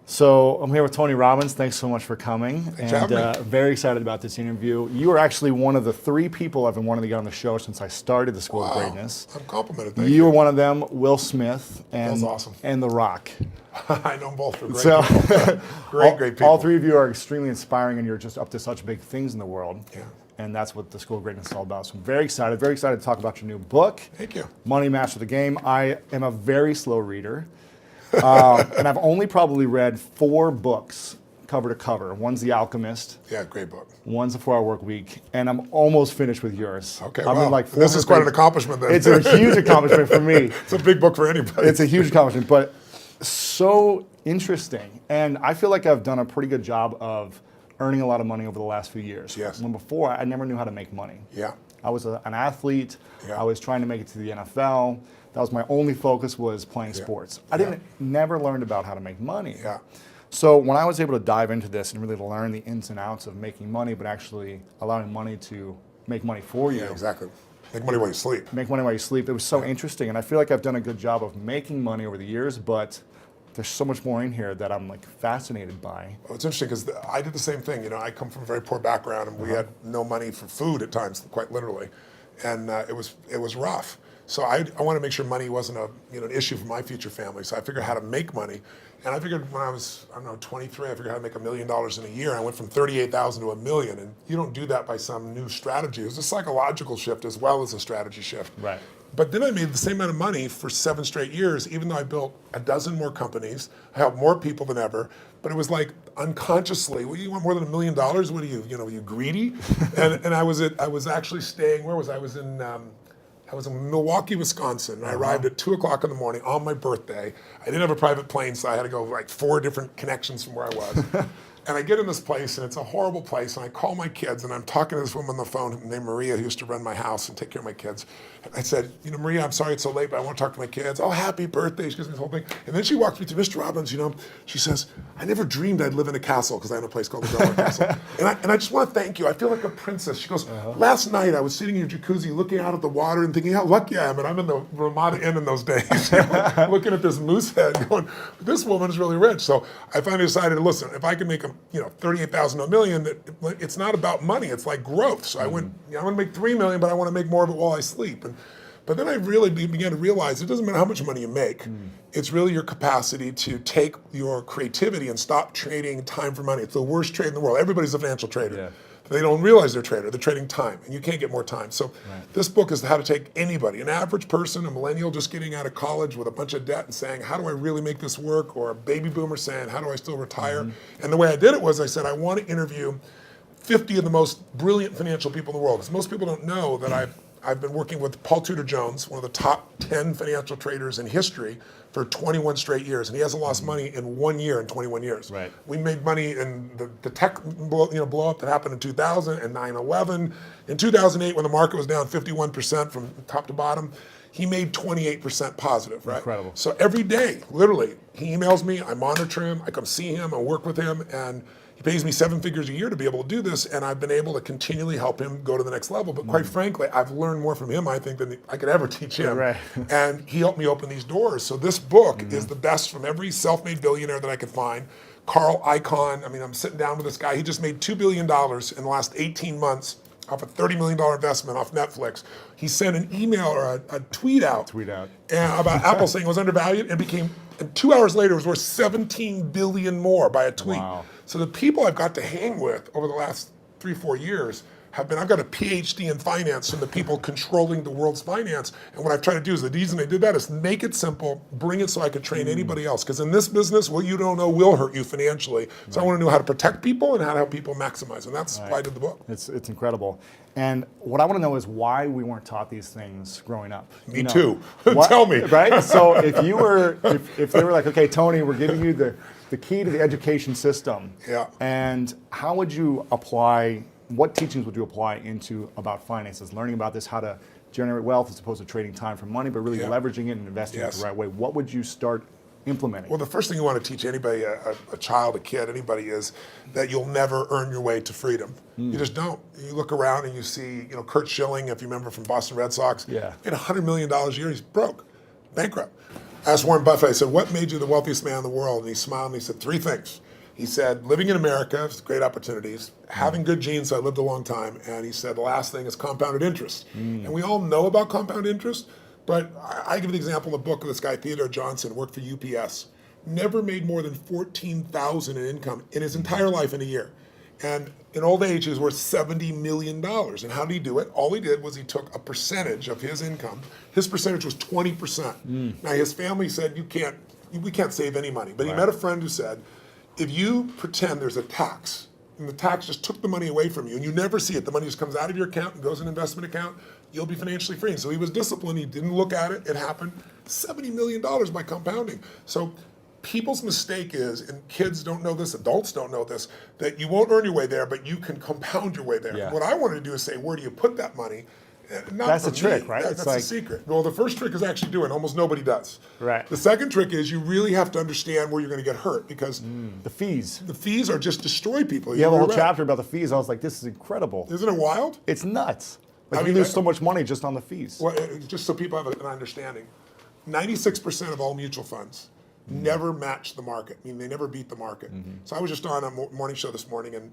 So I'm here with Tony Robbins. Thanks so much for coming. Thanks for having me. Very excited about this interview. You are actually one of the 3 people I've been wanting to get on the show since I started the School of Greatness. I'm complimented. Thank You were one of them, Will Smith, That's awesome. and The Rock. I know them both for great people. great people. All 3 of you are extremely inspiring, and you're just up to such big things in the world. Yeah. And that's what the School of Greatness is all about. So I'm very excited to talk about your new book. Thank you. Money Master the Game. I am a very slow reader. And I've only probably read 4 books cover to cover. One's The Alchemist. Yeah, great book. One's The 4-Hour Work Week, and I'm almost finished with yours. Okay, I'm wow. in like This is quite an accomplishment then. It's a huge accomplishment for me. It's a big book for anybody. It's a huge accomplishment, but so interesting. And I feel like I've done a pretty good job of earning a lot of money over the last few years. Yes. When before, I never knew how to make money. Yeah. I was an athlete. Yeah. I was trying to make it to the NFL. That was my only focus, was playing sports. I never learned about how to make money. Yeah. So when I was able to dive into this and really learn the ins and outs of making money, but actually allowing money to make money for you. Yeah, exactly. Make money while you sleep. Make money while you sleep. It was so interesting. And I feel like I've done a good job of making money over the years, but there's so much more in here that I'm like fascinated by. Well, it's interesting because I did the same thing. You know, I come from a very poor background, and we had no money for food at times, quite literally, and it was rough. So I want to make sure money wasn't an issue for my future family. So I figured how to make money, and I figured when I was 23, I figured how to make $1 million in a year. I went from 38,000 to $1 million, and you don't do that by some new strategy. It was a psychological shift as well as a strategy shift. Right. But then I made the same amount of money for 7 straight years, even though I built a dozen more companies. I helped more people than ever. But it was like unconsciously, well, you want more than $1 million? What are you greedy? and I was actually staying. Where was I? I was in Milwaukee, Wisconsin. And I arrived at 2 o'clock in the morning on my birthday. I didn't have a private plane, so I had to go like 4 different connections from where I was. And I get in this place, and it's a horrible place, and I call my kids, and I'm talking to this woman on the phone named Maria, who used to run my house and take care of my kids. And I said, Maria, I'm sorry it's so late, but I want to talk to my kids. Oh, happy birthday. She gives me this whole thing. And then she walks me to Mr. Robbins, she says, I never dreamed I'd live in a castle, because I have a place called the Delaware Castle. And I just want to thank you. I feel like a princess. She goes, last night I was sitting in your jacuzzi looking out at the water and thinking how lucky I am, and I'm in the Ramada Inn in those days, looking at this moose head going, this woman is really rich. So I finally decided, listen, if I can make 38,000 to $1 million, it's not about money, it's like growth. So I went, I want to make $3 million, but I want to make more of it while I sleep. But then I really began to realize it doesn't matter how much money you make. It's really your capacity to take your creativity and stop trading time for money. It's the worst trade in the world. Everybody's a financial trader. Yeah. They don't realize they're a trader. They're trading time, and you can't get more time. So this book is how to take anybody, an average person, a millennial just getting out of college with a bunch of debt and saying, how do I really make this work? Or a baby boomer saying, how do I still retire? And the way I did it was I said, I want to interview 50 of the most brilliant financial people in the world. Because most people don't know that I've been working with Paul Tudor Jones, one of the top 10 financial traders in history, for 21 straight years, and he hasn't lost money in 1 year in 21 years. Right. We made money in the tech blow up that happened in 2000 and 9/11. In 2008, when the market was down 51% from top to bottom, he made 28% positive, right? Incredible. So every day, literally, he emails me, I monitor him, I come see him, I work with him, and he pays me 7 figures a year to be able to do this, and I've been able to continually help him go to the next level. But quite frankly, I've learned more from him, I think, than I could ever teach him. Right. And he helped me open these doors. So this book is the best from every self-made billionaire that I could find. Carl Icahn, I'm sitting down with this guy. He just made $2 billion in the last 18 months off a $30 million investment off Netflix. He sent an email or a tweet out. About Apple saying it was undervalued, and 2 hours later it was worth 17 billion more by a tweet. Wow. So the people I've got to hang with over the last 3-4 years I've got a PhD in finance from the people controlling the world's finance. And what I've tried to do is the reason I did that is make it simple, bring it so I could train anybody else. Because in this business, what you don't know will hurt you financially. So I want to know how to protect people and how to help people maximize. And that's why I did the book. It's incredible. And what I want to know is why we weren't taught these things growing up. Me too. Tell me. Right? So if you were, if they were like, okay, Tony, we're giving you the key to the education system. Yeah. And how would you apply, what teachings would you apply into about finances, learning about this, how to generate wealth as opposed to trading time for money, but really leveraging it and investing it the right way? What would you start implementing? Well, the first thing you want to teach anybody, a child, a kid, anybody, is that you'll never earn your way to freedom. You just don't. You look around and you see, Kurt Schilling, if you remember from Boston Red Sox, made $100 million a year. He's broke, bankrupt. I asked Warren Buffett, I said, what made you the wealthiest man in the world? And he smiled and he said 3 things. He said, living in America, great opportunities, having good genes, so I lived a long time, and he said the last thing is compounded interest. And we all know about compound interest, but I give the example in the book of this guy, Theodore Johnson, worked for UPS, never made more than $14,000 in income in his entire life in a year. And in old age, he was worth $70 million. And how did he do it? All he did was he took a percentage of his income. His percentage was 20%. Now, his family said, we can't save any money. But he met a friend who said, if you pretend there's a tax, and the tax just took the money away from you, and you never see it, the money just comes out of your account and goes in an investment account, you'll be financially free. And so he was disciplined. He didn't look at it. It happened. $70 million by compounding. So people's mistake is, and kids don't know this, adults don't know this, that you won't earn your way there, but you can compound your way there. Yeah. What I wanted to do is say, where do you put that money? That's the trick, right? That's the secret. Well, the first trick is actually doing. Almost nobody does. Right. The second trick is you really have to understand where you're going to get hurt, because the fees. the fees are just destroy people. You have a whole chapter about the fees. I was like, this is incredible. Isn't it wild? It's nuts. Like, you lose so much money just on the fees. Well, just so people have an understanding, 96% of all mutual funds never match the market. I mean, they never beat the market. So I was just on a morning show this morning, and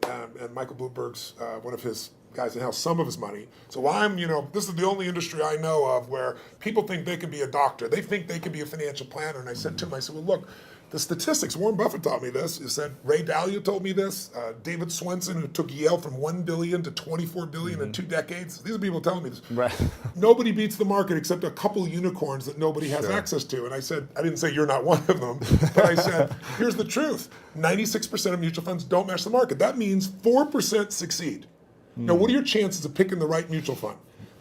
Michael Bloomberg's, one of his guys that has some of his money. So I'm, this is the only industry I know of where people think they can be a doctor. They think they can be a financial planner. And I said to him, I said, well, look, the statistics, Warren Buffett taught me this. He said, Ray Dalio told me this. David Swenson, who took Yale from $1 billion to $24 billion in 2 decades. These are people telling me this. Right. Nobody beats the market except a couple unicorns that nobody has access to. And I said, I didn't say you're not one of them, but I said, here's the truth. 96% of mutual funds don't match the market. That means 4% succeed. Now, what are your chances of picking the right mutual fund?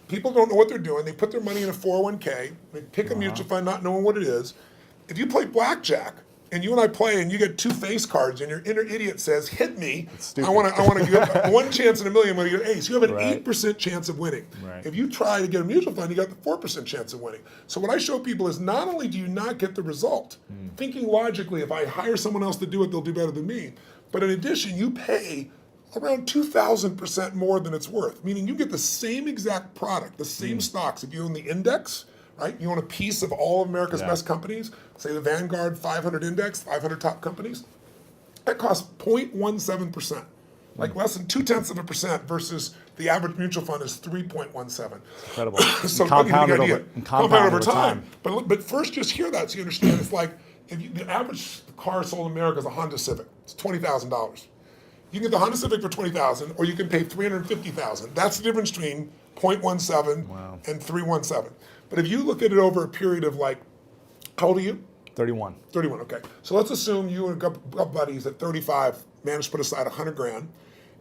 People don't know what they're doing. They put their money in a 401k. They pick a mutual fund not knowing what it is. If you play blackjack, and you and I play, and you get 2 face cards, and your inner idiot says, "Hit me! I want to get 1 chance in a million when you get ace." You have an 8% chance of winning. Right. If you try to get a mutual fund, you got the 4% chance of winning. So what I show people is not only do you not get the result, thinking logically, if I hire someone else to do it, they'll do better than me. But in addition, you pay around 2,000% more than it's worth, meaning you get the same exact product, the same stocks. If you own the index, right? You own a piece of all of America's best companies, say the Vanguard 500 index, 500 top companies, that costs 0.17%, like less than 0.2% versus the average mutual fund is 3.17. Incredible. So compounded over time. But first, just hear that so you understand. It's like the average car sold in America is a Honda Civic. It's $20,000. You can get the Honda Civic for $20,000, or you can pay $350,000. That's the difference between 0.17 and 317. But if you look at it over a period of how old are you? 31. 31, okay. So let's assume you and a couple buddies at 35 managed to put aside $100,000,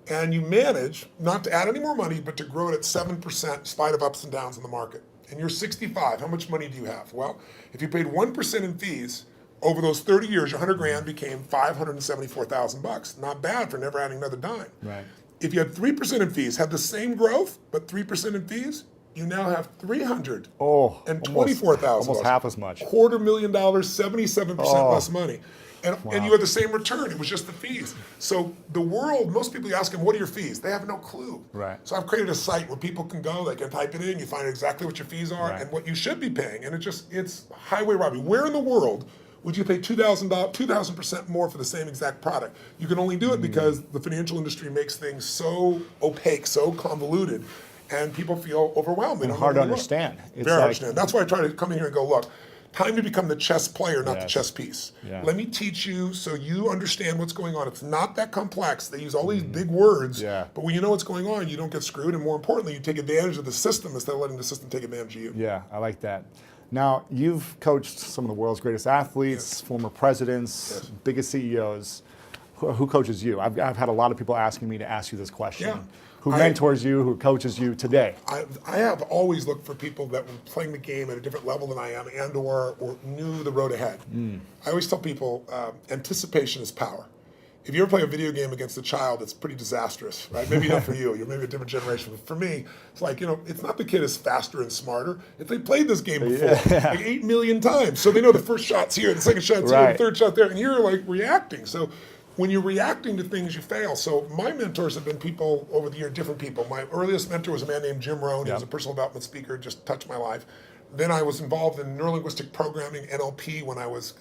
and you manage not to add any more money, but to grow it at 7% in spite of ups and downs in the market. And you're 65, how much money do you have? Well, if you paid 1% in fees, over those 30 years, your $100,000 became $574,000. Not bad for never adding another dime. Right. If you had 3% in fees, had the same growth, but 3% in fees, you now have $324,000. Almost half as much. $250,000, 77% less money. And you had the same return. It was just the fees. So the world, most people ask them, what are your fees? They have no clue. Right. So I've created a site where people can go, they can type it in, you find exactly what your fees are and what you should be paying. And it's highway robbery. Where in the world would you pay $2,000% more for the same exact product? You can only do it because the financial industry makes things so opaque, so convoluted, and people feel overwhelmed. And hard to understand. Very hard to understand. That's why I try to come in here and go, look, time to become the chess player, not the chess piece. Yeah. Let me teach you so you understand what's going on. It's not that complex. They use all these big words, but when you know what's going on, you don't get screwed, and more importantly, you take advantage of the system instead of letting the system take advantage of you. Yeah, I like that. Now, you've coached some of the world's greatest athletes, former presidents, biggest CEOs. Who coaches you? I've had a lot of people asking me to ask you this question. Yeah. Who mentors you, who coaches you today? I have always looked for people that were playing the game at a different level than I am and or knew the road ahead. I always tell people anticipation is power. If you ever play a video game against a child, it's pretty disastrous, right? Maybe not for you. You're maybe a different generation. But for me, it's like, it's not the kid is faster and smarter. If they played this game before, like 8 million times. So they know the first shot's here, the second shot's here, the third shot there, and you're like reacting. So when you're reacting to things, you fail. So my mentors have been people over the year, different people. My earliest mentor was a man named Jim Rohn. He was a personal development speaker, just touched my life. Then I was involved in neurolinguistic programming, NLP, when I was,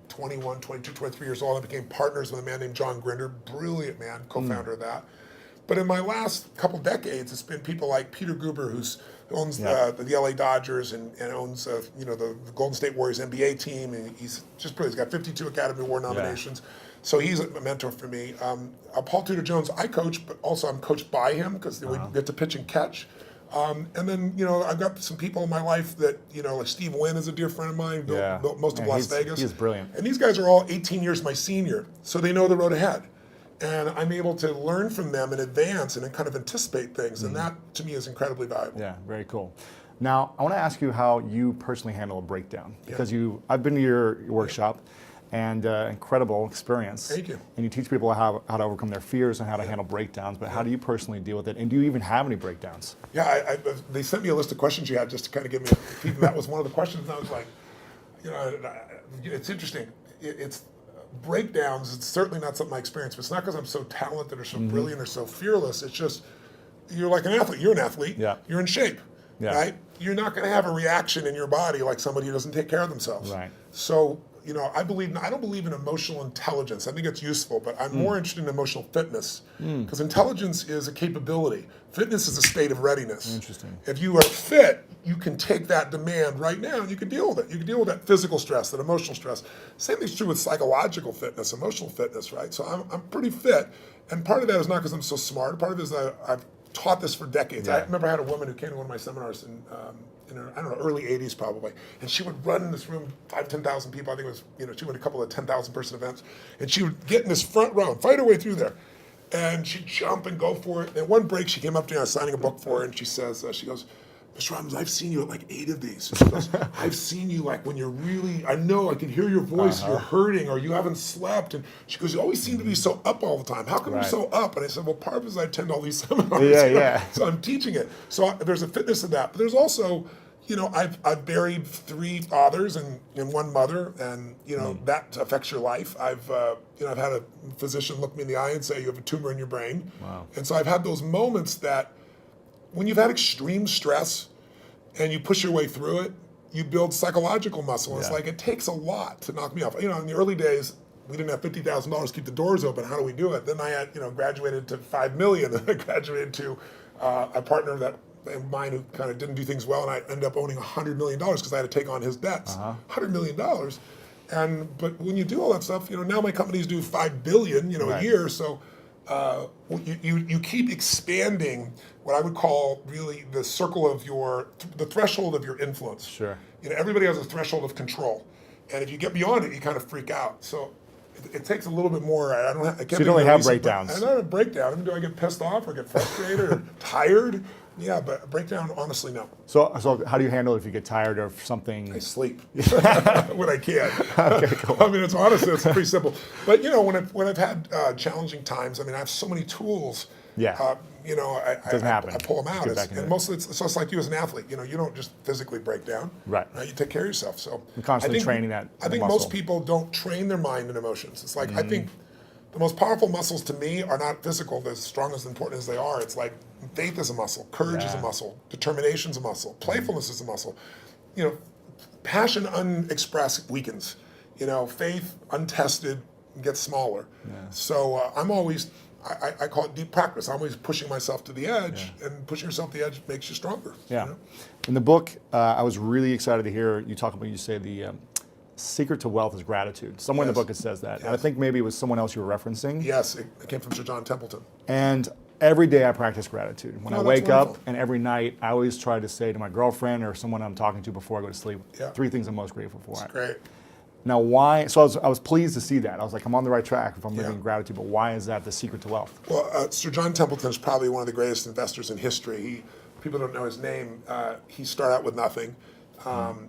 21, 22, 23 years old. I became partners with a man named John Grinder, brilliant man, co-founder of that. But in my last couple decades, it's been people like Peter Guber, who owns the LA Dodgers and owns the Golden State Warriors NBA team, and he's just brilliant. He's got 52 Academy Award nominations. So he's a mentor for me. Paul Tudor Jones, I coach, but also I'm coached by him because we get to pitch and catch. And then, I've got some people in my life that, like Steve Wynn is a dear friend of mine, built most of Las Vegas. He's brilliant. And these guys are all 18 years my senior, so they know the road ahead. And I'm able to learn from them in advance and kind of anticipate things. And that, to me, is incredibly valuable. Yeah, very cool. Now, I want to ask you how you personally handle a breakdown. Because I've been to your workshop, and incredible experience. Thank you. And you teach people how to overcome their fears and how to handle breakdowns, but how do you personally deal with it? And do you even have any breakdowns? Yeah, they sent me a list of questions you had just to kind of give me a feedback. That was one of the questions, and I was like, it's interesting. It's breakdowns, it's certainly not something I experience, but it's not because I'm so talented or so brilliant or so fearless. It's just, you're like an athlete. You're an athlete. Yeah. You're in shape, right? You're not going to have a reaction in your body like somebody who doesn't take care of themselves. Right. So, I don't believe in emotional intelligence. I think it's useful, but I'm more interested in emotional fitness, because intelligence is a capability. Fitness is a state of readiness. Interesting. If you are fit, you can take that demand right now and you can deal with it. You can deal with that physical stress, that emotional stress. Same thing's true with psychological fitness, emotional fitness, right? So I'm pretty fit, and part of that is not because I'm so smart. Part of it is that I've taught this for decades. I remember I had a woman who came to one of my seminars in her, early 80s probably, and she would run in this room, 10,000 people. I think it was, she went a couple of 10,000 person events, and she would get in this front row and fight her way through there. And she'd jump and go for it. And at one break, she came up to me, I was signing a book for her, and she says, she goes, Mr. Robbins, I've seen you at like 8 of these. She goes, I've seen you like when you're really, I know, I can hear your voice, you're hurting, or you haven't slept. And she goes, you always seem to be so up all the time. How come you're so up? And I said, well, part of it is I attend all these seminars. So I'm teaching it. So there's a fitness to that. But there's also, I've buried 3 fathers and 1 mother, and that affects your life. I've had a physician look me in the eye and say you have a tumor in your brain. Wow. And so I've had those moments that when you've had extreme stress and you push your way through it, you build psychological muscle. It's like it takes a lot to knock me off. In the early days, we didn't have $50,000 to keep the doors open. How do we do it? Then I had graduated to $5 million. And I graduated to a partner that mine who kind of didn't do things well, and I ended up owning $100 million because I had to take on his debts. $100 million. But when you do all that stuff, now my companies do $5 billion, a year. So you keep expanding what I would call really the circle of the threshold of your influence. Sure. Everybody has a threshold of control, and if you get beyond it, you kind of freak out. So it takes a little bit more. I can't. So you don't really have breakdowns. I don't have a breakdown. I mean, do I get pissed off or get frustrated or tired? Yeah, but a breakdown, honestly, no. So how do you handle it if you get tired of something? I sleep when I can. Okay, cool. I mean, it's pretty simple. But when I've had challenging times, I have so many tools. Yeah. I pull them out. And mostly it's like you as an athlete. You don't just physically break down. Right. You take care of yourself. So you're constantly training that. I think muscle. most people don't train their mind and emotions. It's like I think the most powerful muscles to me are not physical. They're as strong as important as they are. It's like faith is a muscle, courage is a muscle, determination is a muscle, playfulness is a muscle. Passion unexpressed weakens. Faith untested gets smaller. Yeah. So I'm always, I call it deep practice. I'm always pushing myself to the edge, and pushing yourself to the edge makes you stronger. Yeah. In the book, I was really excited to hear you talk about, you say the secret to wealth is gratitude. Somewhere in the book it says that. And I think maybe it was someone else you were referencing. Yes, it came from Sir John Templeton. And every day I practice gratitude. When I wake wonderful. up, and every night, I always try to say to my girlfriend or someone I'm talking to before I go to sleep, 3 things I'm most grateful for. That's great. Now why, so I was pleased to see that. I was like, I'm on the right track if I'm living in gratitude, but why is that the secret to wealth? Well, Sir John Templeton is probably one of the greatest investors in history. People don't know his name. He started out with nothing.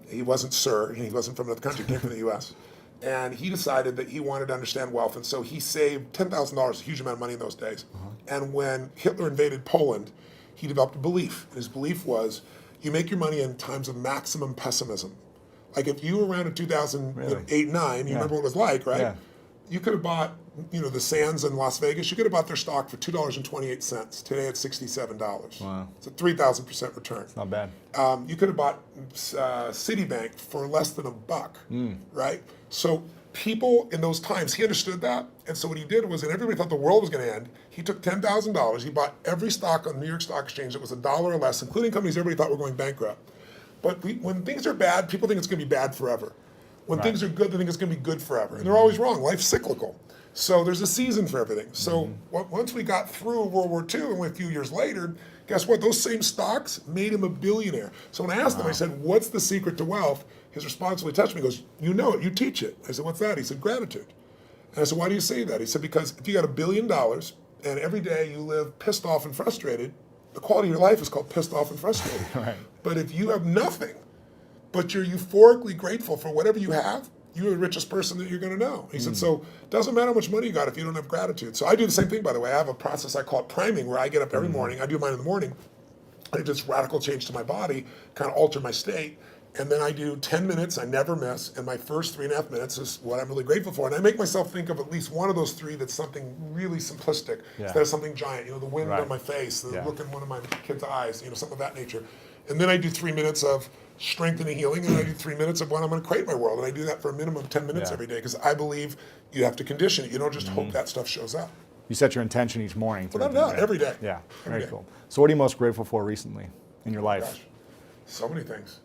He wasn't Sir, he wasn't from another country, he came from the US. And he decided that he wanted to understand wealth, and so he saved $10,000, a huge amount of money in those days. And when Hitler invaded Poland, he developed a belief. And his belief was, you make your money in times of maximum pessimism. Like if you were around in 2008, 9, you remember what it was like, right? Yeah. You could have bought the Sands in Las Vegas, you could have bought their stock for $2.28. Today it's $67. Wow. It's a 3,000% return. It's not bad. You could have bought Citibank for less than $1, right? So people in those times, he understood that. And so what he did was, and everybody thought the world was going to end, he took $10,000, he bought every stock on the New York Stock Exchange that was $1 or less, including companies everybody thought were going bankrupt. But when things are bad, people think it's going to be bad forever. When things are good, they think it's going to be good forever. And they're always wrong. Life's cyclical. So there's a season for everything. So once we got through World War II and a few years later, guess what? Those same stocks made him a billionaire. So when I asked him, I said, what's the secret to wealth? His response really touched me. He goes, you know it, you teach it. I said, what's that? He said, gratitude. And I said, why do you say that? He said, because if you got $1 billion and every day you live pissed off and frustrated, the quality of your life is called pissed off and frustrated. Right. But if you have nothing, but you're euphorically grateful for whatever you have, you're the richest person that you're going to know. He said, so it doesn't matter how much money you got if you don't have gratitude. So I do the same thing, by the way. I have a process I call it priming, where I get up every morning. I do mine in the morning. I do this radical change to my body, kind of alter my state. And then I do 10 minutes, I never miss. And my first 3.5 minutes is what I'm really grateful for. And I make myself think of at least one of those three that's something really simplistic instead of something giant. The wind on my face, the look in one of my kids' eyes, something of that nature. And then I do 3 minutes of strength and healing, and I do 3 minutes of when I'm going to create my world. And I do that for a minimum of 10 minutes every day, because I believe you have to condition it. You don't just hope that stuff shows up. You set your intention each morning. Well, not every day. Yeah, every very day. cool. So what are you most grateful for recently in your life? Gosh, so many things.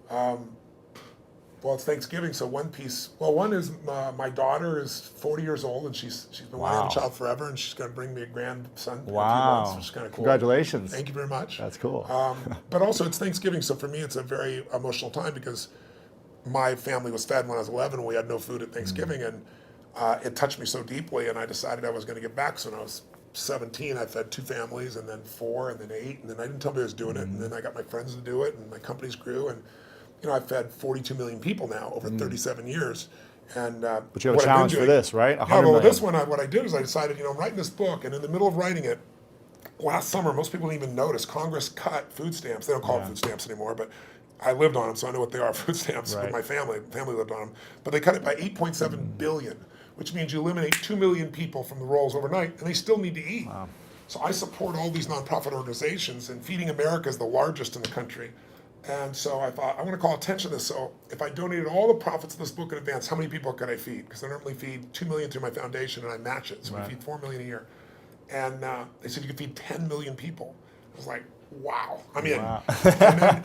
Well, it's Thanksgiving, so one piece. Well, one is my daughter is 40 years old, and she's been wanting to have a child forever, and she's going to bring me a grandson in a few months, which is kind of cool. Congratulations. Thank you very much. That's cool. But also, it's Thanksgiving, so for me, it's a very emotional time, because my family was fed when I was 11, and we had no food at Thanksgiving, and it touched me so deeply, and I decided I was going to give back. So when I was 17, I fed 2 families, and then 4, and then 8, and then I didn't tell me I was doing it, and then I got my friends to do it, and my companies grew, and I've fed 42 million people now over 37 years. And but you have a challenge for this, right? This one, what I did is I decided, I'm writing this book, and in the middle of writing it, last summer, most people didn't even notice, Congress cut food stamps. They don't call it food stamps anymore, but I lived on them, so I know what they are, food stamps, with my family. Family lived on them. But they cut it by 8.7 billion, which means you eliminate 2 million people from the rolls overnight, and they still need to eat. Wow. So I support all these nonprofit organizations, and Feeding America is the largest in the country. And so I thought, I want to call attention to this. So if I donated all the profits of this book in advance, how many people could I feed? Because I normally feed 2 million through my foundation, and I match it. So we feed 4 million a year. And they said you could feed 10 million people. I was like, wow. I'm in. Wow.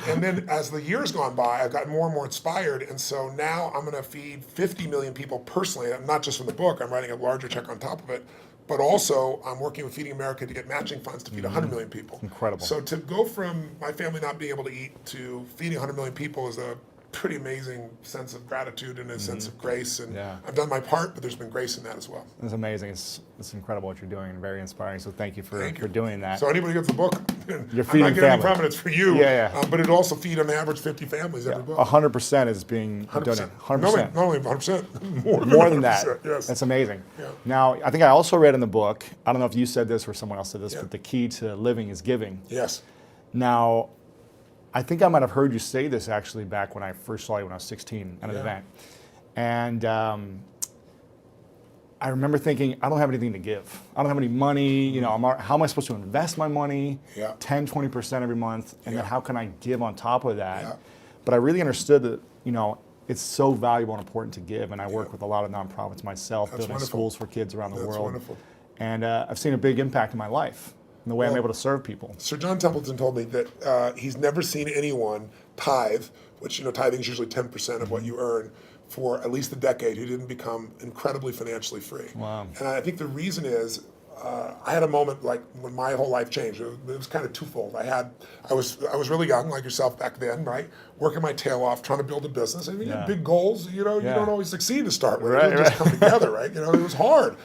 and then as the years gone by, I've gotten more and more inspired. And so now I'm going to feed 50 million people personally, not just from the book. I'm writing a larger check on top of it. But also, I'm working with Feeding America to get matching funds to feed 100 million people. Incredible. So to go from my family not being able to eat to feeding 100 million people is a pretty amazing sense of gratitude and a sense of grace. And I've done my part, but there's been grace in that as well. It's amazing. It's incredible what you're doing, and very inspiring. So thank you for doing that. So anybody gets the book, You're I'm feeding not getting any families. profit, it's for you. But it'll also feed on average 50 families every book. 100% is being 100%. donated. 100%. Not only 100%, More than that. Yes. That's amazing. Yeah. Now, I think I also read in the book, I don't know if you said this or someone else said this, but the key to living is giving. Yes. Now, I think I might have heard you say this actually back when I first saw you when I was 16 at an event. And I remember thinking, I don't have anything to give. I don't have any money. How am I supposed to invest my money? 10, 20% every month. And then how can I give on top of that? But I really understood that, it's so valuable and important to give. And I work with a lot of nonprofits myself, building schools for kids around the world. That's wonderful. And I've seen a big impact in my life, in the way I'm able to serve people. Sir John Templeton told me that he's never seen anyone tithe, which, tithing is usually 10% of what you earn, for at least a decade, who didn't become incredibly financially free. Wow. And I think the reason is, I had a moment like when my whole life changed. It was kind of twofold. I was really young, like yourself back then, right? Working my tail off, trying to build a business. I mean, you have big goals. You don't always succeed to start with. It doesn't just come together, right? It was hard.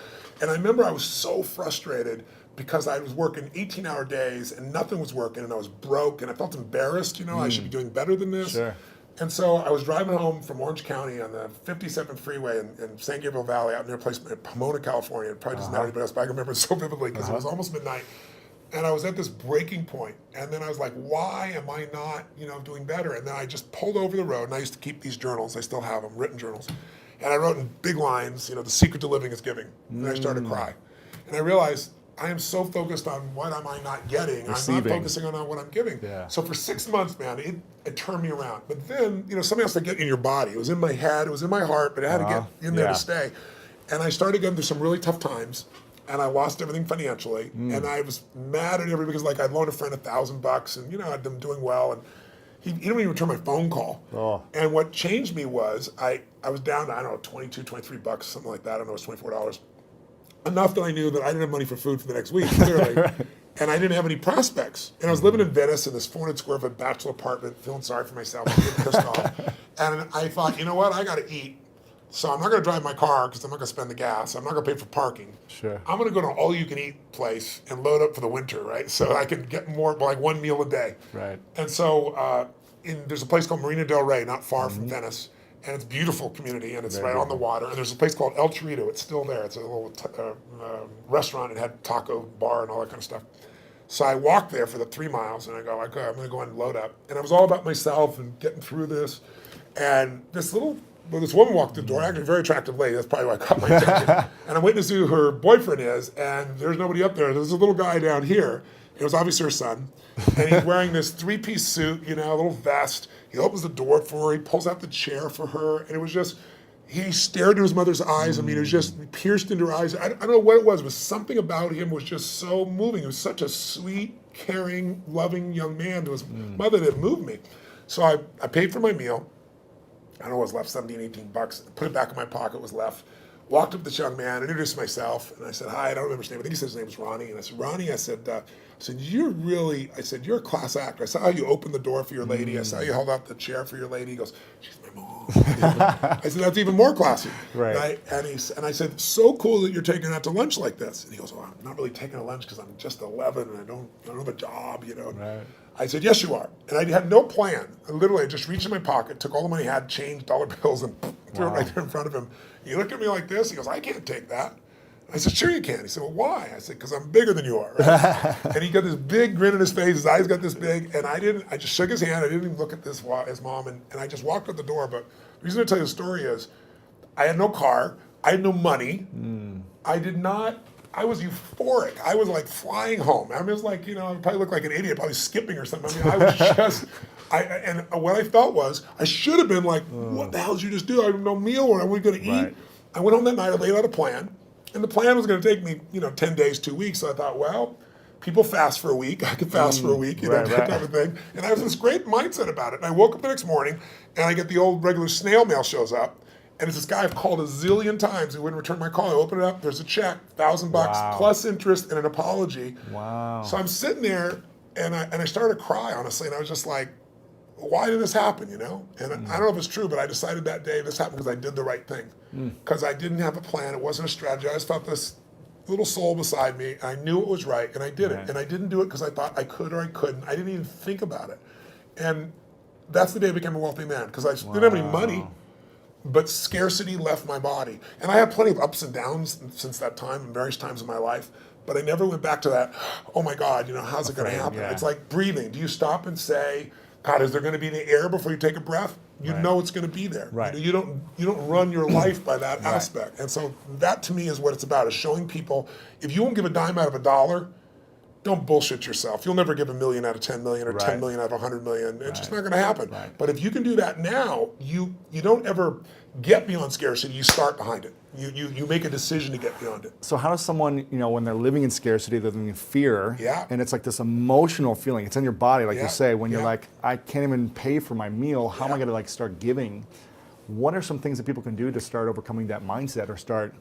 And I remember I was so frustrated because I was working 18-hour days and nothing was working, and I was broke, and I felt embarrassed. I should be doing better than this. Sure. And so I was driving home from Orange County on the 57 freeway in San Gabriel Valley, out near a place in Pomona, California. It probably doesn't matter anybody else, but I remember it so vividly because it was almost midnight. And I was at this breaking point. And then I was like, why am I not, doing better? And then I just pulled over the road, and I used to keep these journals. I still have them, written journals. And I wrote in big lines, the secret to living is giving. And I started to cry. And I realized I am so focused on what am I not getting. Receiving. I'm not focusing on what I'm giving. Yeah. So for 6 months, man, it turned me around. But then, something else to get in your body. It was in my head, it was in my heart, but it had to get in there to stay. And I started going through some really tough times. And I lost everything financially, and I was mad at everybody because I'd loaned a friend $1,000, and I'd been doing well, and he didn't even return my phone call. Oh. And what changed me was I was down to, I don't know, 22, 23 bucks, something like that. I don't know, it was $24. Enough that I knew that I didn't have money for food for the next week, clearly. And I didn't have any prospects. And I was living in Venice in this 400 square foot bachelor apartment, feeling sorry for myself, getting pissed off. And I thought, you know what, I got to eat. So I'm not going to drive my car because I'm not going to spend the gas. I'm not going to pay for parking. Sure. I'm going to go to an all-you-can-eat place and load up for the winter, right? So I can get more, like one meal a day. Right. And so there's a place called Marina del Rey, not far from Venice, and it's a beautiful community, and it's right on the water. And there's a place called El Chorrito. It's still there. It's a little restaurant. It had taco bar and all that kind of stuff. So I walked there for the 3 miles, and I go, okay, I'm going to go and load up. And I was all about myself and getting through this. And this woman walked through the door, actually a very attractive lady. That's probably why I caught my attention. And I'm waiting to see who her boyfriend is, and there's nobody up there. There's a little guy down here. It was obviously her son. And he's wearing this 3-piece suit, a little vest. He opens the door for her. He pulls out the chair for her. And it was just, he stared into his mother's eyes. I mean, it was just pierced into her eyes. I don't know what it was. It was something about him was just so moving. He was such a sweet, caring, loving young man to his mother that moved me. So I paid for my meal. I don't know what was left, 17, 18 bucks. Put it back in my pocket, was left. Walked up to this young man, introduced myself, and I said, hi, I don't remember his name. I think he said his name was Ronnie. And I said, Ronnie, I said, you're a class actor. I saw how you opened the door for your lady. I saw you held out the chair for your lady. He goes, she's my mom. I said, that's even more classy. Right. And I said, so cool that you're taking her out to lunch like this. And he goes, well, I'm not really taking her lunch because I'm just 11 and I don't have a job, Right. I said, yes, you are. And I had no plan. I just reached in my pocket, took all the money I had, changed dollar bills, and threw it right there in front of him. He looked at me like this. He goes, I can't take that. I said, sure you can. He said, well, why? I said, because I'm bigger than you are. Right? And he got this big grin on his face. His eyes got this big. And I just shook his hand. I didn't even look at his mom. And I just walked out the door. But the reason I tell you the story is I had no car. I had no money. I was euphoric. I was like flying home. I mean, it was like, I probably looked like an idiot, probably skipping or something. I mean, I was just, and what I felt was, I should have been like, what the hell did you just do? I have no meal, or are we going to eat? Right. I went home that night, I laid out a plan, and the plan was going to take me, 10 days, 2 weeks. So I thought, well, people fast for a week. I could fast for a week, that type of thing. And I was in this great mindset about it. And I woke up the next morning, and I get the old regular snail mail shows up. And it's this guy I've called a zillion times. He wouldn't return my call. I open it up. There's a check, $1,000 plus interest and an apology. Wow. So I'm sitting there, and I started to cry, honestly. And I was just like, why did this happen, And I don't know if it's true, but I decided that day this happened because I did the right thing. Because I didn't have a plan. It wasn't a strategy. I just felt this little soul beside me. I knew it was right, and I did it. And I didn't do it because I thought I could or I couldn't. I didn't even think about it. And that's the day I became a wealthy man, because I didn't have any money. But scarcity left my body. And I had plenty of ups and downs since that time, in various times in my life. But I never went back to that, oh my God, how's it going to happen? It's like breathing. Do you stop and say, God, is there going to be any air before you take a breath? You know it's going to be there. Right. You don't run your life by that aspect. And so that to me is what it's about, is showing people, if you won't give a dime out of $1, don't bullshit yourself. You'll never give $1 million out of 10 million or 10 million out of 100 million. It's just not going to happen. Right. But if you can do that now, you don't ever get beyond scarcity. You start behind it. You make a decision to get beyond it. So how does someone, when they're living in scarcity, they're living in fear, and it's like this emotional feeling, it's in your body, like you say, when you're like, I can't even pay for my meal, how am I going to start giving? What are some things that people can do to start overcoming that mindset, or start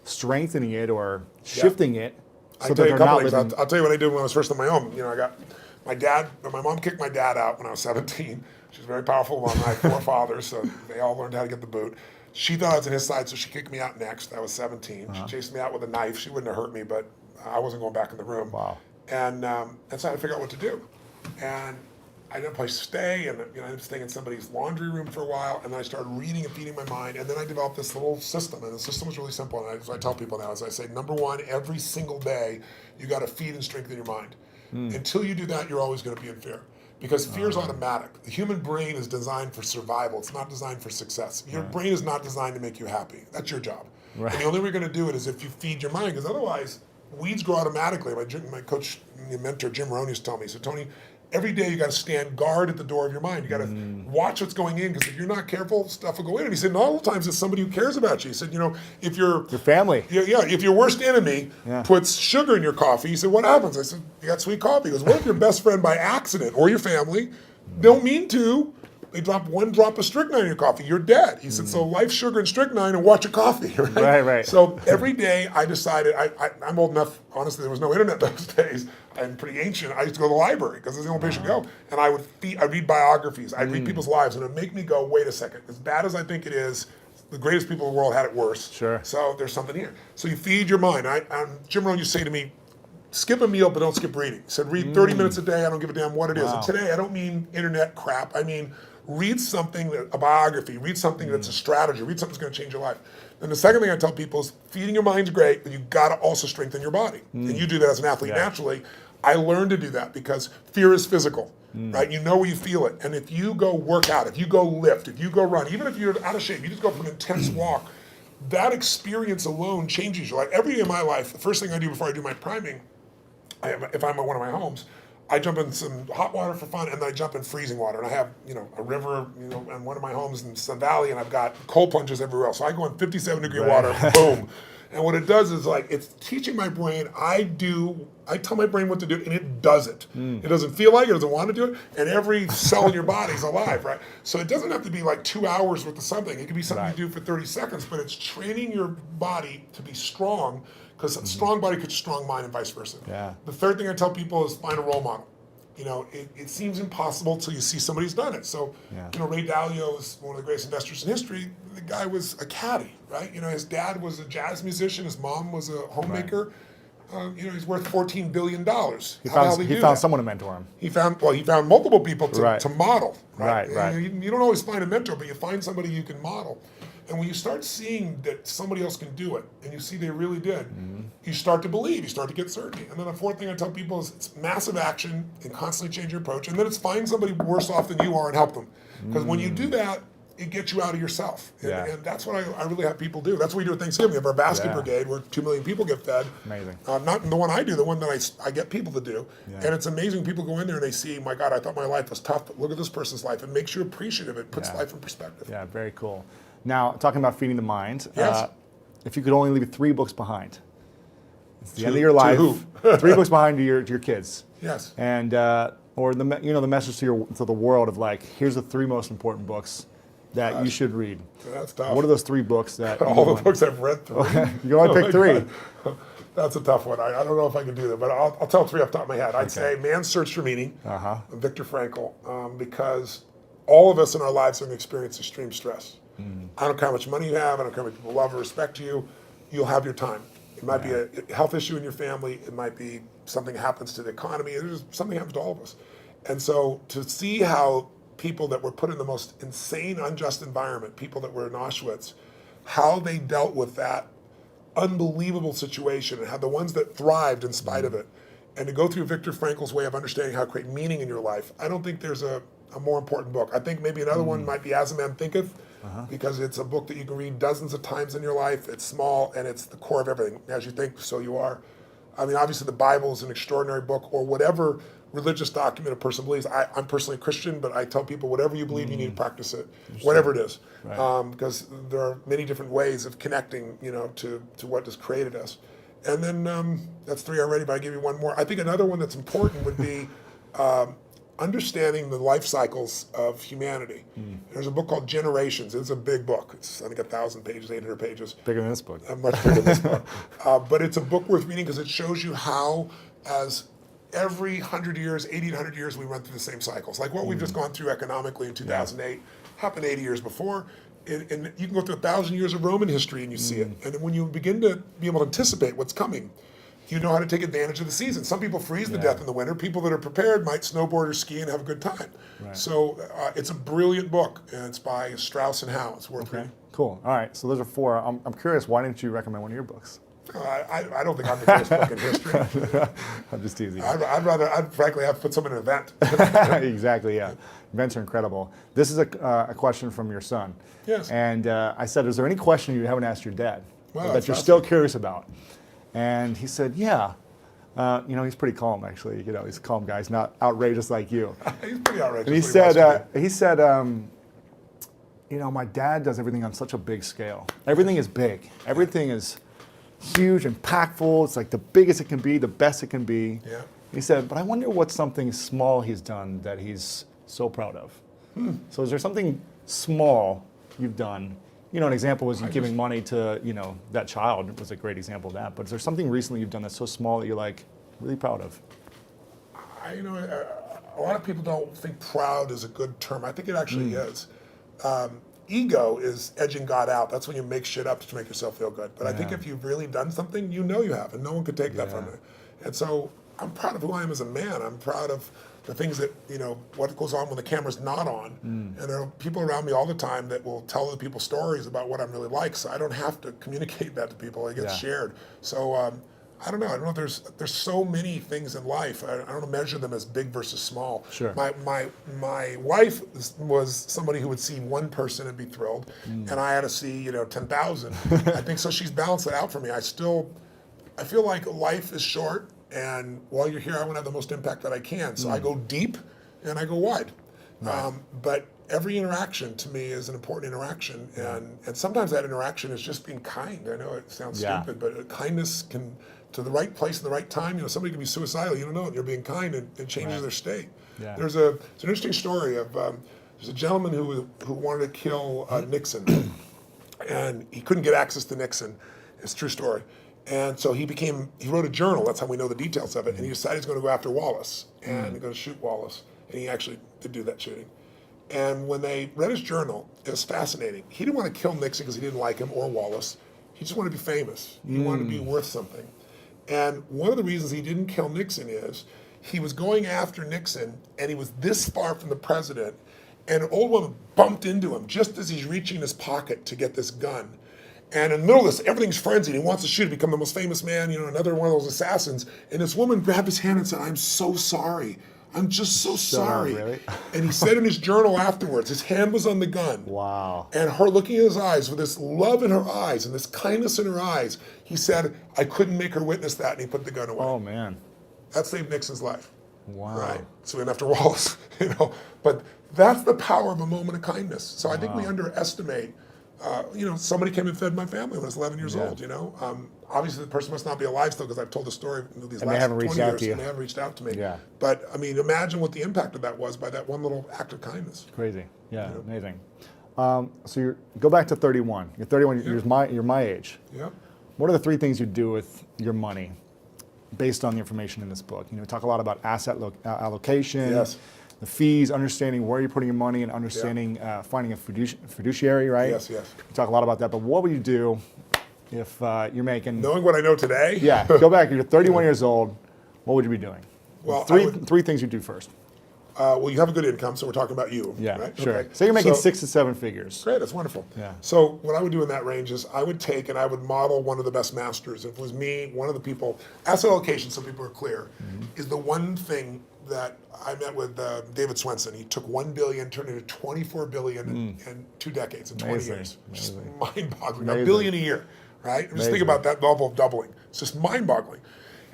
strengthening it, or shifting it? I'll tell you a couple things. I'll tell you what I did when I was first on my own. I got my mom kicked my dad out when I was 17. She was a very powerful woman. I had 4 fathers, so they all learned how to get the boot. She thought I was on his side, so she kicked me out next. I was 17. She chased me out with a knife. She wouldn't have hurt me, but I wasn't going back in the room. Wow. And so I had to figure out what to do. And I didn't have a place to stay, and I ended up staying in somebody's laundry room for a while, and then I started reading and feeding my mind, and then I developed this little system, and the system was really simple, and I tell people now, as I say, number one, every single day, you got to feed and strengthen your mind. Until you do that, you're always going to be in fear. Because fear is automatic. The human brain is designed for survival. It's not designed for success. Your brain is not designed to make you happy. That's your job. Right. And the only way you're going to do it is if you feed your mind, because otherwise weeds grow automatically. My coach, my mentor, Jim Rohn, used to tell me, he said, Tony, every day you got to stand guard at the door of your mind. You got to watch what's going in, because if you're not careful, stuff will go in. And he said, not all the times it's somebody who cares about you. He said, if your family, if your worst enemy puts sugar in your coffee, he said, what happens? I said, you got sweet coffee. He goes, what if your best friend by accident, or your family, don't mean to, they drop one drop of strychnine in your coffee, you're dead. He said, so life, sugar, and strychnine, and watch a coffee. Right. So every day I decided, I'm old enough, honestly, there was no internet those days. I'm pretty ancient. I used to go to the library because it's the only place you go. And I'd read biographies. I'd read people's lives, and it'd make me go, wait a second. As bad as I think it is, the greatest people in the world had it worse. Sure. So there's something here. So you feed your mind. Jim Rohn used to say to me, skip a meal, but don't skip reading. He said, read 30 minutes a day. I don't give a damn what it is. And today, I don't mean internet crap. I mean, read something, a biography, read something that's a strategy, read something that's going to change your life. And the second thing I tell people is feeding your mind's great, but you've got to also strengthen your body. And you do that as an athlete naturally. I learned to do that because fear is physical, right? You know where you feel it. And if you go work out, if you go lift, if you go run, even if you're out of shape, you just go for an intense walk, that experience alone changes your life. Every day of my life, the first thing I do before I do my priming, if I'm at one of my homes, I jump in some hot water for fun, and then I jump in freezing water. And I have, a river, in one of my homes in Sun Valley, and I've got cold plunges everywhere else. So I go in 57-degree water, boom. And what it does is it's teaching my brain, I tell my brain what to do, and it does it. It doesn't feel like it, doesn't want to do it, and every cell in your body is alive, right? So it doesn't have to be 2 hours worth of something. It can be something you do for 30 seconds, but it's training your body to be strong, because a strong body creates a strong mind, and vice versa. Yeah. The third thing I tell people is find a role model. It seems impossible till you see somebody who's done it. So, Ray Dalio is one of the greatest investors in history. The guy was a caddy, right? His dad was a jazz musician. His mom was a homemaker. He's worth $14 billion. He found someone to mentor him. He found multiple people to model. Right. You don't always find a mentor, but you find somebody you can model. And when you start seeing that somebody else can do it, and you see they really did, you start to believe, you start to get certainty. And then the fourth thing I tell people is it's massive action and constantly change your approach. And then it's find somebody worse off than you are and help them. Because when you do that, it gets you out of yourself. And that's what I really have people do. That's what we do at Thanksgiving. We have our basket brigade where 2 million people get fed. Amazing. Not the one I do, the one that I get people to do. And it's amazing. People go in there and they see, my God, I thought my life was tough, but look at this person's life. It makes you appreciative. It puts life in perspective. Yeah, very cool. Now, talking about feeding the mind, yes. If you could only leave 3 books behind, it's the end of your life. 3 books behind to your kids. Yes. And or the message to the world of here's the 3 most important books that you should read. That's tough. What are those 3 books that all the books I've read through? You can only pick 3. That's a tough one. I don't know if I can do that, but I'll tell 3 off the top of my head. I'd say Man's Search for Meaning, Viktor Frankl, because all of us in our lives are going to experience extreme stress. I don't care how much money you have. I don't care how much people love or respect you. You'll have your time. It might be a health issue in your family. It might be something happens to the economy. Something happens to all of us. And so to see how people that were put in the most insane, unjust environment, people that were in Auschwitz, how they dealt with that unbelievable situation and how the ones that thrived in spite of it, and to go through Viktor Frankl's way of understanding how to create meaning in your life, I don't think there's a more important book. I think maybe another one might be As a Man Thinketh, because it's a book that you can read dozens of times in your life. It's small, and it's the core of everything. As you think, so you are. I mean, obviously the Bible is an extraordinary book, or whatever religious document a person believes. I'm personally a Christian, but I tell people whatever you believe, you need to practice it, whatever it is. Because there are many different ways of connecting, to what has created us. And then that's 3 already, but I'll give you one more. I think another one that's important would be understanding the life cycles of humanity. There's a book called Generations. It's a big book. It's, I think, 1,000 pages, 800 pages. Bigger than this book. Much bigger than this book. But it's a book worth reading because it shows you how, as every 100 years, 80 to 100 years, we run through the same cycles. Like what we've just gone through economically in 2008 happened 80 years before. And you can go through 1,000 years of Roman history and you see it. And when you begin to be able to anticipate what's coming, you know how to take advantage of the season. Some people freeze to death in the winter. People that are prepared might snowboard or ski and have a good time. So it's a brilliant book, and it's by Strauss and Howe. It's worth reading. Cool. All right. So those are 4. I'm curious. Why didn't you recommend one of your books? I don't think I'm the greatest book in history. I'm just teasing. I'd frankly have put some in an event. Exactly, yeah. Events are incredible. This is a question from your son. Yes. And I said, is there any question you haven't asked your dad Wow, that you're still curious about? And he said, yeah. He's pretty calm, actually. He's a calm guy. He's not outrageous like you. He's pretty outrageous. And he said, my dad does everything on such a big scale. Everything is big. Everything is huge, impactful. It's like the biggest it can be, the best it can be. Yeah. He said, but I wonder what's something small he's done that he's so proud of. So is there something small you've done? An example was you giving money to, that child was a great example of that. But is there something recently you've done that's so small that you're like really proud of? A lot of people don't think proud is a good term. I think it actually is. Ego is edging God out. That's when you make shit up to make yourself feel good. But I think if you've really done something, you have, and no one could take that from you. And so I'm proud of who I am as a man. I'm proud of the things that, what goes on when the camera's not on. And there are people around me all the time that will tell other people stories about what I'm really like, so I don't have to communicate that to people. It gets shared. So I don't know. There's so many things in life. I don't measure them as big versus small. Sure. My wife was somebody who would see one person and be thrilled, and I had to see 10,000. I think so. She's balanced it out for me. I feel like life is short, and while you're here, I want to have the most impact that I can. So I go deep and I go wide. Right. But every interaction to me is an important interaction, and sometimes that interaction is just being kind. I know it sounds stupid, but kindness can, to the right place at the right time. Somebody can be suicidal, you don't know it, you're being kind, and it changes their state. Yeah. It's an interesting story of there's a gentleman who wanted to kill Nixon, and he couldn't get access to Nixon. It's a true story. And so he wrote a journal, that's how we know the details of it, and he decided he's going to go after Wallace, and he's going to shoot Wallace, and he actually did do that shooting. And when they read his journal, it was fascinating. He didn't want to kill Nixon because he didn't like him or Wallace. He just wanted to be famous. He wanted to be worth something. And one of the reasons he didn't kill Nixon is he was going after Nixon, and he was this far from the president, and an old woman bumped into him just as he's reaching his pocket to get this gun. And in the middle of this, everything's frenzied. He wants to shoot, become the most famous man, another one of those assassins. And this woman grabbed his hand and said, "I'm so sorry. I'm just so sorry." Really? And he said in his journal afterwards, his hand was on the gun. Wow. And her looking in his eyes with this love in her eyes and this kindness in her eyes, he said, "I couldn't make her witness that," and he put the gun away. Oh, man. That saved Nixon's life. Wow. Right. So he went after Wallace, But that's the power of a moment of kindness. So I think we underestimate. Somebody came and fed my family when I was 11 years old, Obviously, the person must not be alive still because I've told the story these last 20 years, and they haven't reached out to me. Yeah. But, imagine what the impact of that was by that one little act of kindness. Crazy. Yeah, amazing. So you go back to 31. You're 31, you're my age. Yep. What are the 3 things you do with your money based on the information in this book? We talk a lot about asset allocation. Yes. The fees, understanding where you're putting your money, and understanding finding a fiduciary, right? Yes. We talk a lot about that, but what would you do if you're making... Knowing what I know today? Yeah, go back, you're 31 years old, what would you be doing? Well, three things you do first. Well, you have a good income, so we're talking about you. Yeah, right? sure. Okay. So you're making 6 to 7 figures. Great, that's wonderful. Yeah. So what I would do in that range is I would take and I would model one of the best masters. If it was me, one of the people, asset allocation, so people are clear, is the one thing that I met with David Swenson. He took $1 billion, turned it into $24 billion in 2 decades, in 20 years. Just mind-boggling. $1 billion a year, right? Just think about that level of doubling. It's just mind-boggling.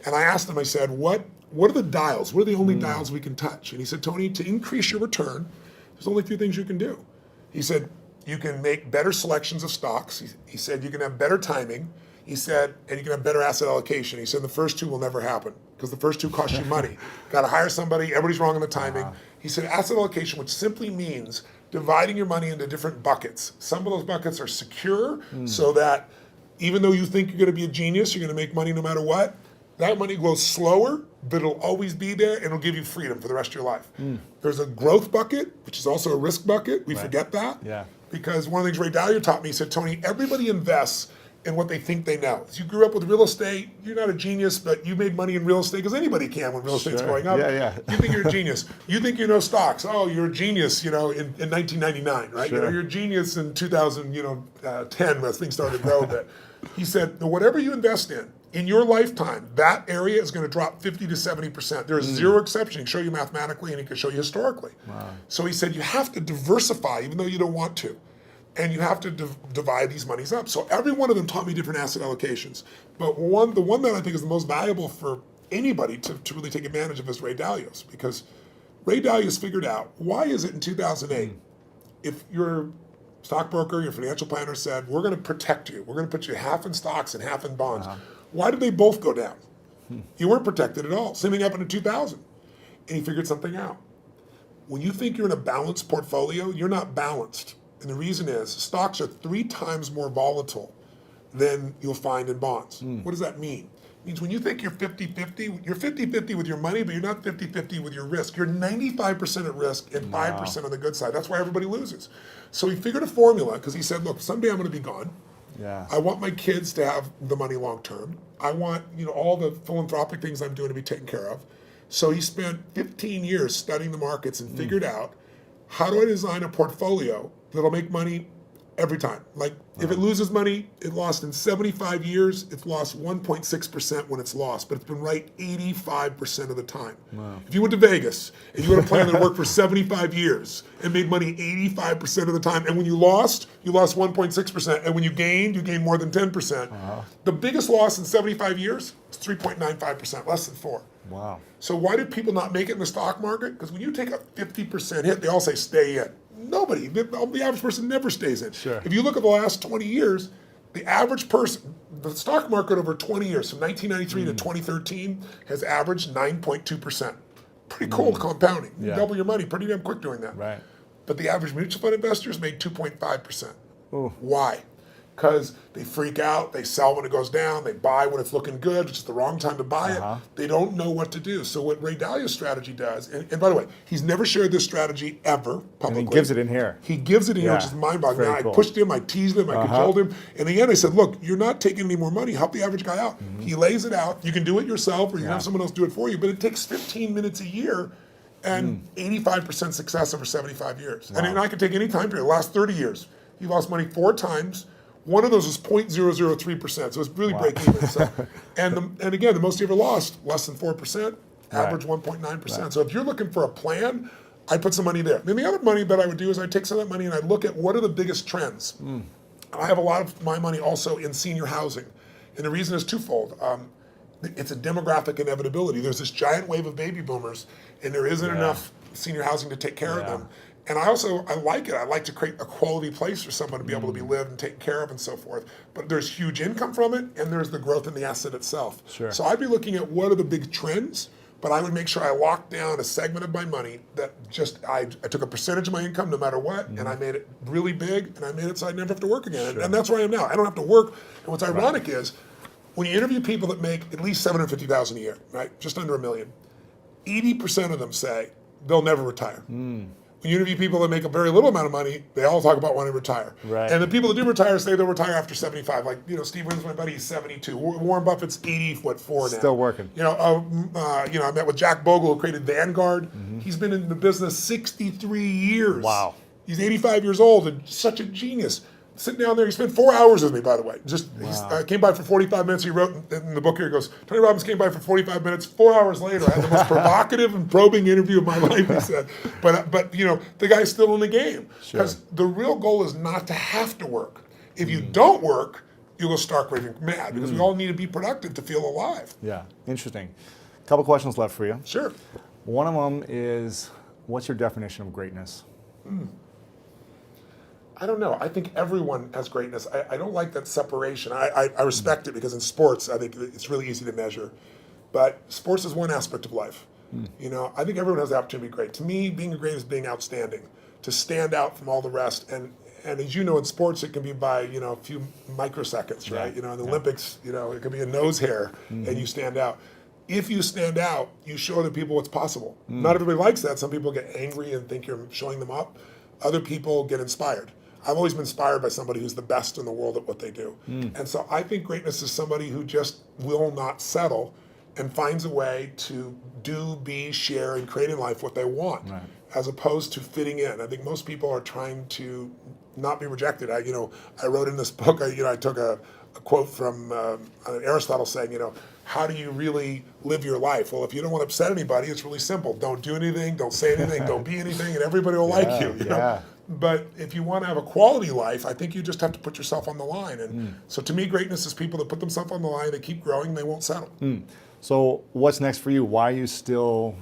And I asked him, I said, what are the dials? What are the only dials we can touch? And he said, Tony, to increase your return, there's only a few things you can do. He said, you can make better selections of stocks. He said, you can have better timing. He said, and you can have better asset allocation. He said, the first 2 will never happen because the first 2 cost you money. Got to hire somebody. Everybody's wrong on the timing. He said, asset allocation, which simply means dividing your money into different buckets. Some of those buckets are secure so that even though you think you're going to be a genius, you're going to make money no matter what, that money grows slower, but it'll always be there and it'll give you freedom for the rest of your life. There's a growth bucket, which is also a risk bucket. We forget that. Yeah. Because one of the things Ray Dalio taught me, he said, Tony, everybody invests and what they think they know. If you grew up with real estate, you're not a genius, but you made money in real estate because anybody can when real estate's going up. Yeah. You think you're a genius. You think you know stocks. Oh, you're a genius, in 1999, right? Sure. You're a genius in 2010 when things started to grow a bit. He said, whatever you invest in your lifetime, that area is going to drop 50 to 70%. There's zero exception. He can show you mathematically and he can show you historically. Wow. So he said, you have to diversify even though you don't want to. And you have to divide these monies up. So every one of them taught me different asset allocations. But the one that I think is the most valuable for anybody to really take advantage of is Ray Dalio's, because Ray Dalio's figured out, why is it in 2008, if your stockbroker, your financial planner said, we're going to protect you, we're going to put you half in stocks and half in bonds, why did they both go down? You weren't protected at all. Same thing happened in 2000. And he figured something out. When you think you're in a balanced portfolio, you're not balanced. And the reason is stocks are 3 times more volatile than you'll find in bonds. What does that mean? It means when you think you're 50-50, you're 50-50 with your money, but you're not 50-50 with your risk. You're 95% at risk and 5% on the good side. That's why everybody loses. So he figured a formula because he said, look, someday I'm going to be gone. Yeah. I want my kids to have the money long term. I want all the philanthropic things I'm doing to be taken care of. So he spent 15 years studying the markets and figured out, how do I design a portfolio that'll make money every time? Like if it loses money, it lost in 75 years, it's lost 1.6% when it's lost, but it's been right 85% of the time. Wow. If you went to Vegas and you had a plan that worked for 75 years and made money 85% of the time, and when you lost 1.6%, and when you gained more than 10%. The biggest loss in 75 years is 3.95%, less than 4. Wow. So why did people not make it in the stock market? Because when you take a 50% hit, they all say stay in. Nobody, the average person never stays in. Sure. If you look at the last 20 years, the average person, the stock market over 20 years, from 1993 to 2013, has averaged 9.2%. Pretty cool compounding. You double your money pretty damn quick doing that. Right. But the average mutual fund investors made 2.5%. Ooh. Why? Because they freak out, they sell when it goes down, they buy when it's looking good, which is the wrong time to buy it. They don't know what to do. So what Ray Dalio's strategy does, and by the way, he's never shared this strategy ever publicly. And he gives it in here. He gives it in here, which is mind-boggling. Now, Cool. I pushed him, I teased him, I cajoled him. In the end, I said, look, you're not taking any more money, help the average guy out. He lays it out. You can do it yourself, or you can have someone else do it for you, but it takes 15 minutes a year and 85% success over 75 years. Wow. And I could take any time period, the last 30 years. He lost money 4 times. One of those was 0.003%, so it's really break even. So, and again, the most he ever lost, less than 4%, average 1.9%. Right. So if you're looking for a plan, I'd put some money there. Then the other money that I would do is I'd take some of that money and I'd look at what are the biggest trends. I have a lot of my money also in senior housing, and the reason is twofold. It's a demographic inevitability. There's this giant wave of baby boomers, and there isn't enough senior housing to take care of them. And I like it. I like to create a quality place for someone to be able to be lived and taken care of and so forth. But there's huge income from it, and there's the growth in the asset itself. Sure. So I'd be looking at what are the big trends, but I would make sure I locked down a segment of my money that I took a percentage of my income no matter what, and I made it really big, and I made it so I never have to work again. And that's where I am now. I don't have to work. And what's ironic is, when you interview people that make at least $750,000 a year, right, just under $1 million, 80% of them say they'll never retire. When you interview people that make a very little amount of money, they all talk about wanting to retire. Right. And the people that do retire say they'll retire after 75. Like, Steve Wynn's my buddy, he's 72. Warren Buffett's 84 now. Still working. I met with Jack Bogle, who created Vanguard. He's been in the business 63 years. Wow. He's 85 years old and such a genius. Sitting down there, he spent 4 hours with me, by the way. He came by for 45 minutes. He wrote in the book here, he goes, Tony Robbins came by for 45 minutes. 4 hours later, I had the most provocative and probing interview of my life, he said. But the guy's still in the game. Because the real goal is not to have to work. If you don't work, you'll go stark raving mad, because we all need to be productive to feel alive. Yeah, interesting. A couple questions left for you. Sure. One of them is, what's your definition of greatness? I don't know. I think everyone has greatness. I don't like that separation. I respect it, because in sports, I think it's really easy to measure. But sports is one aspect of life. I think everyone has the opportunity to be great. To me, being great is being outstanding, to stand out from all the rest. And as you know, in sports, it can be by a few microseconds, right? In the Olympics, it can be a nose hair, and you stand out. If you stand out, you show other people what's possible. Not everybody likes that. Some people get angry and think you're showing them up. Other people get inspired. I've always been inspired by somebody who's the best in the world at what they do. And so I think greatness is somebody who just will not settle and finds a way to do, be, share, and create in life what they want, as opposed to fitting in. I think most people are trying to not be rejected. I wrote in this book, I took a quote from Aristotle saying, how do you really live your life? Well, if you don't want to upset anybody, it's really simple. Don't do anything, don't say anything, don't be anything, and everybody will like you. You know? But if you want to have a quality life, I think you just have to put yourself on the line. And so to me, greatness is people that put themselves on the line, they keep growing, they won't settle. So what's next for you? What are you still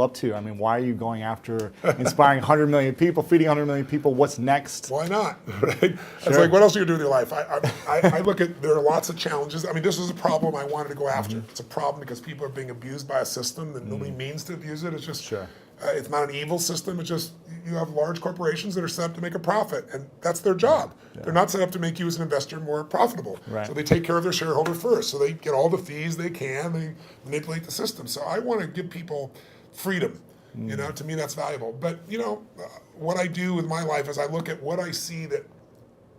up to? I mean, why are you going after inspiring 100 million people, feeding 100 million people? What's next? Why not? Right? It's like, what else are you doing in your life? I look at, there are lots of challenges. I mean, this is a problem I wanted to go after. It's a problem because people are being abused by a system that nobody means to abuse it. It's just, it's not an evil system. It's just, you have large corporations that are set up to make a profit, and that's their job. They're not set up to make you as an investor more profitable. So they take care of their shareholder first. So they get all the fees they can. They manipulate the system. So I want to give people freedom. To me, that's valuable. But, what I do with my life is I look at what I see that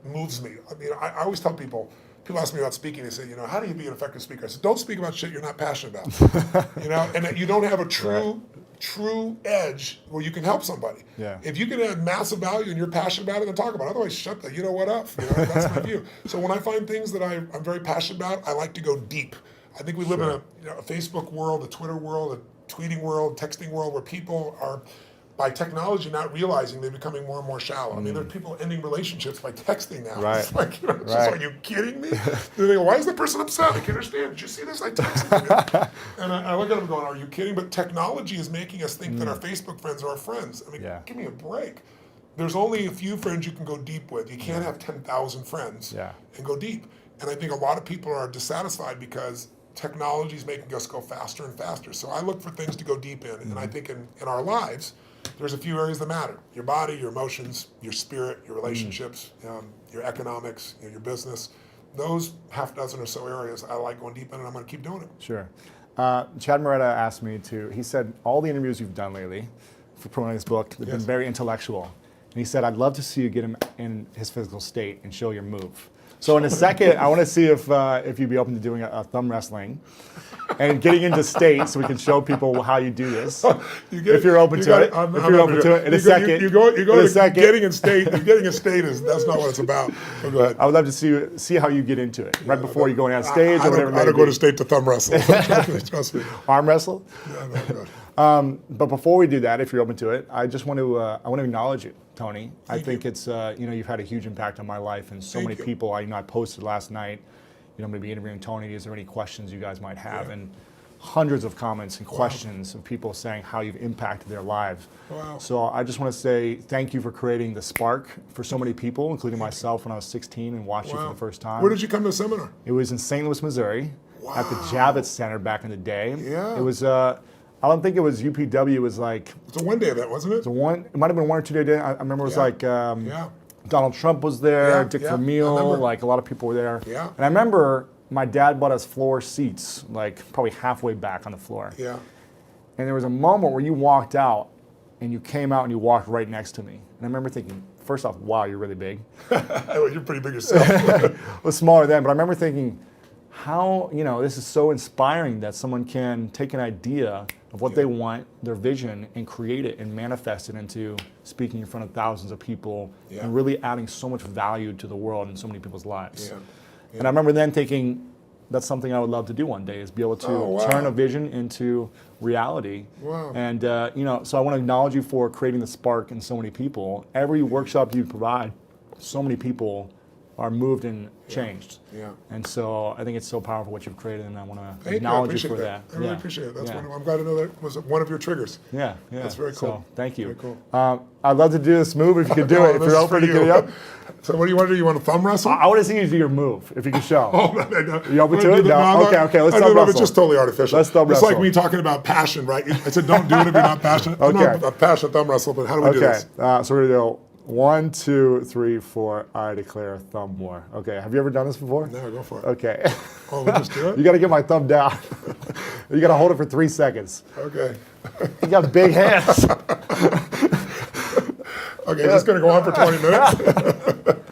moves me. I mean, I always tell people ask me about speaking, they say, how do you be an effective speaker? I said, don't speak about shit you're not passionate about. And that you don't have a true edge where you can help somebody. If you can add massive value and you're passionate about it, then talk about it. Otherwise, shut the what up. That's my view. So when I find things that I'm very passionate about, I like to go deep. I think we live in a Facebook world, a Twitter world, a tweeting world, texting world, where people are, by technology, not realizing they're becoming more and more shallow. I mean, there are people ending relationships by texting now. It's like, just, are you kidding me? They go, why is the person upset? I can't understand. Did you see this? I texted you. And I look at them going, are you kidding? But technology is making us think that our Facebook friends are our friends. I mean, give me a break. There's only a few friends you can go deep with. You can't have 10,000 friends and go deep. And I think a lot of people are dissatisfied because technology is making us go faster and faster. So I look for things to go deep in. And I think in our lives, there's a few areas that matter. Your body, your emotions, your spirit, your relationships, your economics, your business. Those half dozen or so areas I like going deep in, and I'm going to keep doing it. Sure. Chad Moretta asked me he said, all the interviews you've done lately for promoting this book, they've been very intellectual. And he said, I'd love to see you get him in his physical state and show your move. So in a second, I want to see if you'd be open to doing a thumb wrestling and getting into state so we can show people how you do this. If you're open to it. If you're open to it. In a second. You go to getting in state. Getting in state that's not what it's about. So go ahead. I would love to see how you get into it right before you go on stage or whatever. I don't go to state to thumb wrestle. Trust me. Arm wrestle? Yeah, no. But before we do that, if you're open to it, I just want to acknowledge you, Tony. I think it's you've had a huge impact on my life and so many people. I posted last night. I'm going to be interviewing Tony. Is there any questions you guys might have? And hundreds of comments and questions of people saying how you've impacted their lives. So I just want to say thank you for creating the spark for so many people, including myself when I was 16 and watched you for the first time. Where did you come to the seminar? It was in St. Louis, Missouri, at the Javits Center back in the day. It was. I don't think it was UPW. It was like it's a one-day event, wasn't it? It might have been 1 or 2 day. I remember it was like Donald Trump was there, Dick Vermeil, like a lot of people were there. And I remember my dad bought us floor seats, like probably halfway back on the floor. And there was a moment where you walked out, and you came out and you walked right next to me. And I remember thinking, first off, wow, you're really big. You're pretty big yourself. I was smaller then, but I remember thinking, how, this is so inspiring that someone can take an idea of what they want, their vision, and create it and manifest it into speaking in front of thousands of people and really adding so much value to the world and so many people's lives. And I remember then thinking, that's something I would love to do one day, is be able to turn a vision into reality. And, so I want to acknowledge you for creating the spark in so many people. Every workshop you provide, so many people are moved and changed. And so I think it's so powerful what you've created, and I want to acknowledge you for that. I really appreciate it. That's I'm glad to know that was one of your triggers. That's very cool. So, thank you. Very cool. I'd love to do this move if you could do it. If you're open to get it up. So what do you want to do? You want to thumb wrestle? I want to see you do your move, if you can show. No. You open to it? No. Okay, let's thumb wrestle. It's just totally artificial. Let's thumb wrestle. It's like me talking about passion, right? I said don't do it if you're not passionate. I'm not a passionate thumb wrestle, but how do we do this? So we're going to go 1, 2, 3, 4. I declare thumb war. Okay. Have you ever done this before? No, go for it. Okay. Oh, we'll just do it? You got to get my thumb down. You got to hold it for 3 seconds. Okay. You got big hands. Okay, is this going to go on for 20 minutes?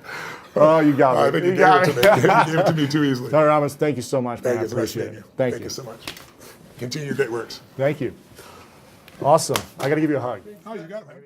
Oh, you got me. I think you gave got it to me. You gave it to me too easily. Tony Robbins, thank you so much, man. Thank I you. appreciate it. Thank Thank you you so much. Continue your great works. Thank you. Awesome. I got to give you a hug. Oh, you got it, man.